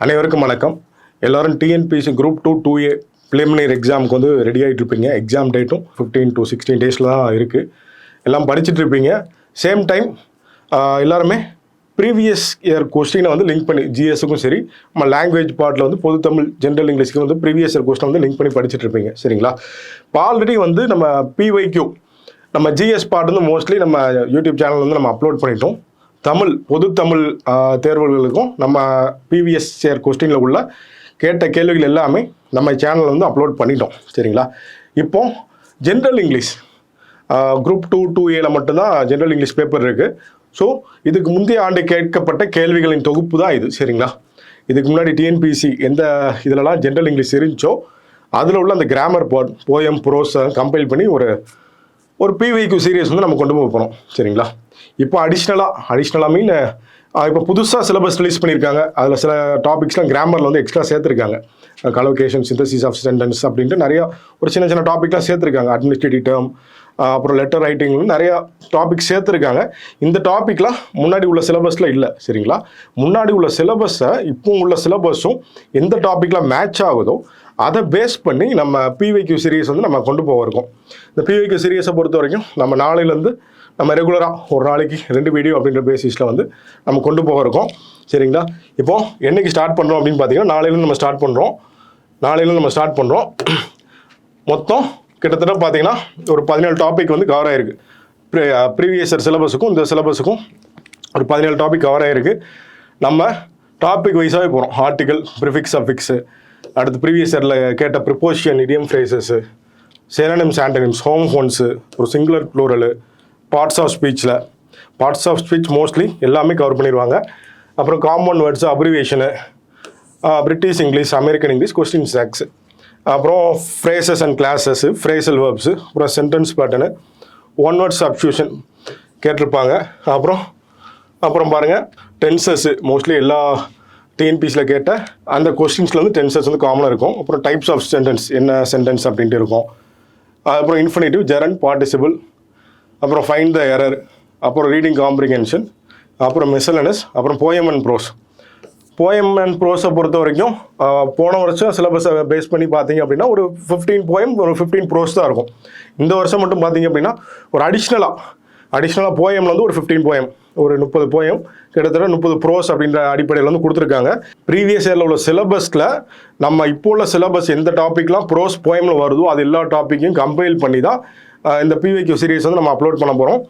அனைவருக்கும் வணக்கம். எல்லாரும் டிஎன்பிஎஸ்சி குரூப் 2 2A preliminary எக்ஸாமுக்கு வந்து ரெடி ஆகிட்டு இருப்பீங்க. எக்ஸாம் டேட்டும் 15 to 16 டேஸில் தான் இருக்குது. எல்லாம் படிச்சுட்டு இருப்பீங்க. சேம் டைம் எல்லாருமே ப்ரீவியஸ் இயர் கொஸ்டினை வந்து லிங்க் பண்ணி ஜிஎஸ்ஸுக்கும் சரி நம்ம லாங்குவேஜ் பார்ட்டில் வந்து பொது தமிழ் ஜென்ரல் இங்கிலீஷ்க்கு வந்து ப்ரீவியஸ் இயர் கொஸ்டினை வந்து லிங்க் பண்ணி படிச்சுட்டு இருப்பீங்க. சரிங்களா? இப்போ ஆல்ரெடி வந்து நம்ம பிஒய்க்யூ நம்ம ஜிஎஸ் பார்ட் வந்து மோஸ்ட்லி நம்ம யூடியூப் சேனல் வந்து நம்ம அப்லோட் பண்ணிட்டோம். தமிழ் பொது தமிழ் தேர்வுகளுக்கும் நம்ம பிவிஎஸ் இயர் கொஸ்டினில் உள்ள கேட்ட கேள்விகள் எல்லாமே நம்ம சேனலில் வந்து அப்லோட் பண்ணிட்டோம். சரிங்களா? இப்போ ஜென்ரல் இங்கிலீஷ் குரூப் 2 2Aல மட்டும்தான் ஜென்ரல் இங்கிலீஷ் பேப்பர் இருக்குது. ஸோ இதுக்கு முந்தைய ஆண்டு கேட்கப்பட்ட கேள்விகளின் தொகுப்பு தான் இது. சரிங்களா? இதுக்கு முன்னாடி டிஎன்பிஎஸ்சி எந்த இதிலலாம் ஜென்ரல் இங்கிலீஷ் இருந்துச்சோ அதில் உள்ள அந்த கிராமர் பார்ட் போயம் ப்ரோஸை கம்பைல் பண்ணி ஒரு பிவிக்யூ சீரியஸ் வந்து நம்ம கொண்டு போக போகிறோம். சரிங்களா? இப்போ அடிஷ்னலாக மீன் இப்போ புதுசாக சிலபஸ் ரிலீஸ் பண்ணியிருக்காங்க. அதில் சில டாபிக்ஸ்லாம் கிராமரில் வந்து எக்ஸ்ட்ரா சேர்த்துருக்காங்க. கலோகேஷன், சிந்தசிஸ் ஆஃப் சென்டென்ஸ் அப்படின்ட்டு நிறையா ஒரு சின்ன டாபிக்லாம் சேர்த்துருக்காங்க. அட்மினிஸ்ட்ரேட்டிவ் டேர்ம், அப்புறம் லெட்டர் ரைட்டிங்னு நிறையா டாபிக் சேர்த்துருக்காங்க. இந்த டாபிக்லாம் முன்னாடி உள்ள சிலபஸில் இல்லை. சரிங்களா? முன்னாடி உள்ள சிலபஸை இப்போ உள்ள சிலபஸும் எந்த டாப்பிக்லாம் மேட்ச் ஆகுதோ அதை பேஸ் பண்ணி நம்ம பிவிக்யூ சீரியஸ் வந்து நம்ம கொண்டு போயிருக்கோம். இந்த பிவிக்யூ சீரியஸை பொறுத்த வரைக்கும் நம்ம நாளையிலேருந்து நம்ம ரெகுலராக ஒரு நாளைக்கு 2 வீடியோ அப்படின்ற பேசிஸில் வந்து நம்ம கொண்டு போகிறோம். சரிங்களா? இப்போது என்றைக்கு ஸ்டார்ட் பண்ணுறோம் அப்படின்னு பார்த்தீங்கன்னா நாளையிலேருந்து நம்ம ஸ்டார்ட் பண்ணுறோம். மொத்தம் கிட்டத்தட்ட பார்த்தீங்கன்னா ஒரு 17 டாபிக் வந்து கவர் ஆகிருக்கு. ப்ரீவியஸ் இயர் சிலபஸுக்கும் இந்த சிலபஸுக்கும் ஒரு 17 டாபிக் கவர் ஆகிருக்கு. நம்ம டாபிக் வைஸாகவே போகிறோம். ஆர்டிகல், ப்ரிஃபிக்ஸ், அஃபிக்ஸு, அடுத்து ப்ரீவியஸ் இயரில் கேட்ட preposition, idiom phrases, synonyms, antonyms, homophones, ஒரு singular plural, parts of speech mostly எல்லாமே கவர் பண்ணிடுவாங்க. அப்புறம் common words, abbreviation, British English, American English, question tags, அப்புறம் phrases and clauses, phrasal verbs, அப்புறம் sentence pattern, one word substitution கேட்டிருப்பாங்க. அப்புறம் பாருங்கள் டென்சஸ்ஸு mostly எல்லா டிஎன்பிஎஸ்சியில் கேட்ட அந்த கொஸ்டின்ஸில் வந்து டென்சஸ் வந்து காமனாக இருக்கும். அப்புறம் டைப்ஸ் ஆஃப் சென்டென்ஸ், என்ன சென்டென்ஸ் அப்படின்ட்டு இருக்கும். அப்புறம் இன்ஃபினிட்டிவ், ஜெரண்ட், பார்ட்டிசிபிள், அப்புறம் ஃபைண்ட் த எரர், அப்புறம் ரீடிங் காம்ப்ரிஹென்ஷன், அப்புறம் மிஸ்சலனஸ், அப்புறம் போயம் அண்ட் ப்ரோஸை பொறுத்த வரைக்கும் போன வருஷம் சிலபஸை பேஸ் பண்ணி பார்த்தீங்க அப்படின்னா ஒரு 15 போயம், ஒரு 15 ப்ரோஸ் தான் இருக்கும். இந்த வருஷம் மட்டும் பார்த்தீங்க அப்படின்னா ஒரு அடிஷ்னலாக போயமில் வந்து ஒரு 15 போயம், ஒரு 30 போயம், கிட்டத்தட்ட 30 ப்ரோஸ் அப்படின்ற அடிப்படையில் வந்து கொடுத்துருக்காங்க. ப்ரீவியஸ் இயரில் உள்ள சிலபஸில் நம்ம இப்போ உள்ள சிலபஸ் எந்த டாப்பிக்லாம் ப்ரோஸ் போயமில் வருதோ அது எல்லா டாப்பிக்கையும் கம்பைல் பண்ணி தான் இந்த பிவிக்யூ சீரீஸ் வந்து நம்ம அப்லோட் பண்ண போகிறோம்.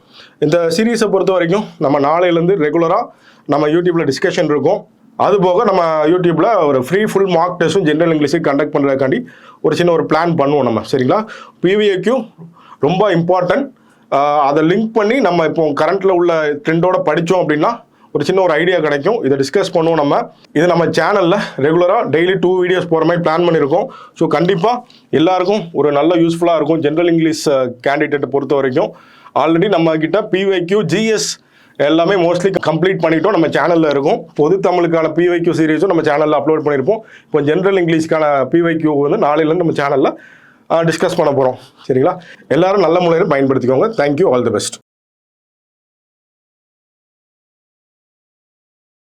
இந்த சீரீஸை பொறுத்த வரைக்கும் நம்ம நாளையிலேருந்து ரெகுலராக நம்ம யூடியூப்பில் டிஸ்கஷன் இருக்கும். அதுபோக நம்ம யூடியூப்பில் ஒரு ஃபுல் மார்க் டெஸ்ட்டும் ஜென்ரல் இங்கிலீஷுக்கு கண்டக்ட் பண்ணுறதுக்காண்டி ஒரு சின்ன ஒரு பிளான் பண்ணுவோம் நம்ம. சரிங்களா? பிவிக்யூ ரொம்ப இம்பார்ட்டன்ட். அதை லிங்க் பண்ணி நம்ம இப்போ கரண்ட்டில் உள்ள ட்ரெண்டோட படித்தோம் அப்படின்னா ஒரு சின்ன ஒரு ஐடியா கிடைக்கும். இதை டிஸ்கஸ் பண்ணுவோம் நம்ம. இது நம்ம சேனலில் ரெகுலராக டெய்லி 2 வீடியோஸ் போகிற மாதிரி பிளான் பண்ணியிருக்கோம். ஸோ கண்டிப்பாக எல்லாருக்கும் ஒரு நல்ல யூஸ்ஃபுல்லாக இருக்கும். ஜென்ரல் இங்கிலீஷ் கேண்டிடேட்டை பொறுத்த வரைக்கும் ஆல்ரெடி நம்ம கிட்ட பிஒய்க்யூ, ஜிஎஸ் எல்லாமே மோஸ்ட்லி கம்ப்ளீட் பண்ணிட்டோம். நம்ம சேனலில் இருக்கும். பொது தமிழுக்கான பிஒய்க்யூ சீரீஸும் நம்ம சேனலில் அப்லோட் பண்ணியிருப்போம். இப்போ ஜென்ரல் இங்கிலீஷ்க்கான பிஒய்க்யூ வந்து நாளையிலேருந்து நம்ம சேனலில் டிஸ்கஸ் பண்ண போகிறோம். சரிங்களா? எல்லாரும் நல்ல முறையில் பயன்படுத்திக்கோங்க. தேங்க்யூ. All the best.